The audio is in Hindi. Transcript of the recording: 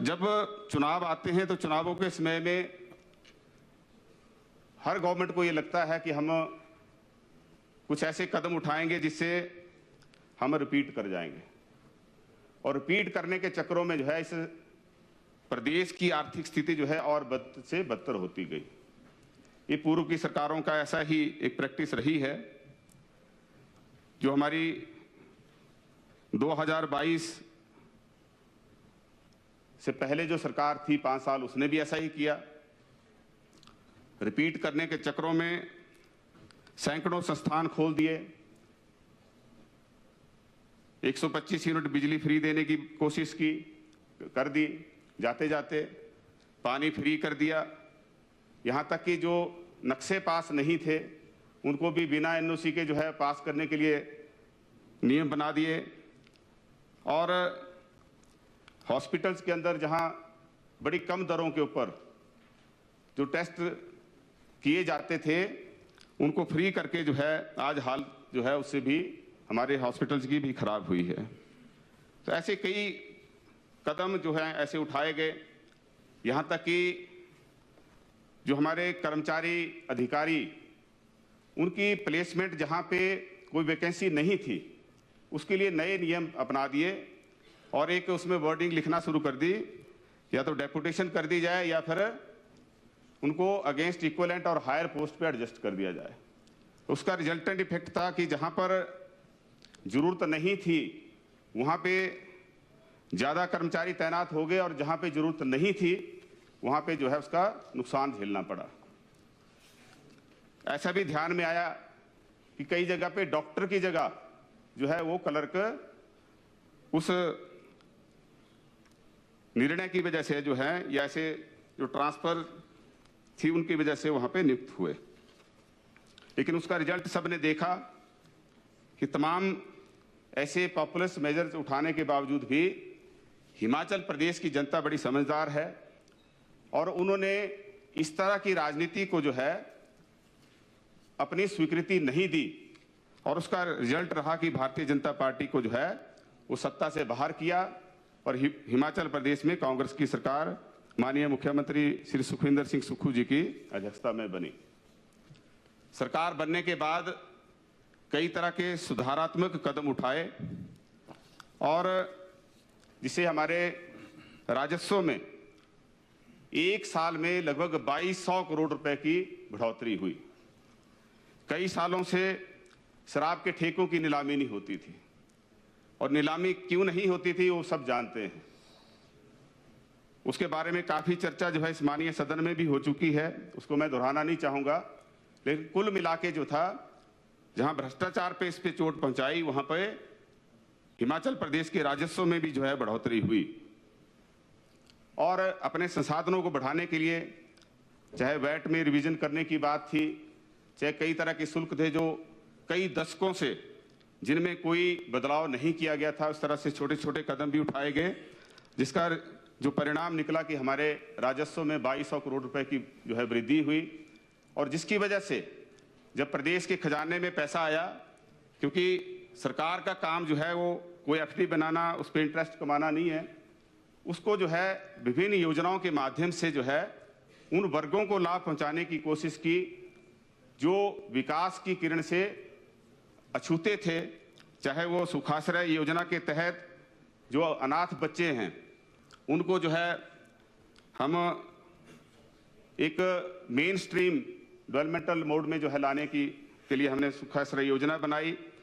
जब चुनाव आते हैं तो चुनावों के समय में हर गवर्नमेंट को ये लगता है कि हम कुछ ऐसे कदम उठाएंगे जिससे हम रिपीट कर जाएंगे, और रिपीट करने के चक्करों में जो है इस प्रदेश की आर्थिक स्थिति जो है और बद से बदतर होती गई। ये पूर्व की सरकारों का ऐसा ही एक प्रैक्टिस रही है। जो हमारी 2022 से पहले जो सरकार थी 5 साल, उसने भी ऐसा ही किया। रिपीट करने के चक्करों में सैकड़ों संस्थान खोल दिए, 125 यूनिट बिजली फ्री देने की कोशिश की, कर दी, जाते जाते पानी फ्री कर दिया। यहाँ तक कि जो नक्शे पास नहीं थे उनको भी बिना एनओसी के जो है पास करने के लिए नियम बना दिए। और हॉस्पिटल्स के अंदर जहाँ बड़ी कम दरों के ऊपर जो टेस्ट किए जाते थे उनको फ्री करके जो है आज हाल जो है उससे भी हमारे हॉस्पिटल्स की भी खराब हुई है। तो ऐसे कई कदम जो है ऐसे उठाए गए, यहाँ तक कि जो हमारे कर्मचारी अधिकारी उनकी प्लेसमेंट जहाँ पे कोई वैकेंसी नहीं थी उसके लिए नए नियम अपना दिए और एक उसमें वर्डिंग लिखना शुरू कर दी, या तो डेपुटेशन कर दी जाए या फिर उनको अगेंस्ट इक्वलेंट और हायर पोस्ट पे एडजस्ट कर दिया जाए। उसका रिजल्टेंट इफेक्ट था कि जहाँ पर जरूरत नहीं थी वहाँ पे ज़्यादा कर्मचारी तैनात हो गए और जहाँ पे जरूरत नहीं थी वहाँ पे जो है उसका नुकसान झेलना पड़ा। ऐसा भी ध्यान में आया कि कई जगह पे डॉक्टर की जगह जो है वो क्लर्क उस निर्णय की वजह से जो है या ऐसे जो ट्रांसफर थी उनकी वजह से वहां पे नियुक्त हुए। लेकिन उसका रिजल्ट सबने देखा कि तमाम ऐसे पॉपुलस मेजर्स उठाने के बावजूद भी हिमाचल प्रदेश की जनता बड़ी समझदार है और उन्होंने इस तरह की राजनीति को जो है अपनी स्वीकृति नहीं दी, और उसका रिजल्ट रहा कि भारतीय जनता पार्टी को जो है वो सत्ता से बाहर किया और हिमाचल प्रदेश में कांग्रेस की सरकार माननीय मुख्यमंत्री श्री सुखविंदर सिंह सुक्खू जी की अध्यक्षता में बनी। सरकार बनने के बाद कई तरह के सुधारात्मक कदम उठाए और जिसे हमारे राजस्व में एक साल में लगभग 2200 करोड़ रुपए की बढ़ोतरी हुई। कई सालों से शराब के ठेकों की नीलामी नहीं होती थी, और नीलामी क्यों नहीं होती थी वो सब जानते हैं। उसके बारे में काफी चर्चा जो है इस माननीय सदन में भी हो चुकी है, उसको मैं दोहराना नहीं चाहूंगा। लेकिन कुल मिला के जो था, जहां भ्रष्टाचार पे इस पे चोट पहुंचाई वहां पे हिमाचल प्रदेश के राजस्व में भी जो है बढ़ोतरी हुई। और अपने संसाधनों को बढ़ाने के लिए चाहे वैट में रिवीजन करने की बात थी, चाहे कई तरह के शुल्क थे जो कई दशकों से जिनमें कोई बदलाव नहीं किया गया था, उस तरह से छोटे छोटे कदम भी उठाए गए, जिसका जो परिणाम निकला कि हमारे राजस्व में 2200 करोड़ रुपए की जो है वृद्धि हुई। और जिसकी वजह से जब प्रदेश के खजाने में पैसा आया, क्योंकि सरकार का काम जो है वो कोई एफडी बनाना, उस पर इंटरेस्ट कमाना नहीं है, उसको जो है विभिन्न योजनाओं के माध्यम से जो है उन वर्गों को लाभ पहुंचाने की कोशिश की जो विकास की किरण से अछूते थे। चाहे वो सुखाश्रय योजना के तहत जो अनाथ बच्चे हैं उनको जो है हम एक मेन स्ट्रीम डेवलपमेंटल मोड में जो है लाने के लिए हमने सुखाश्रय योजना बनाई।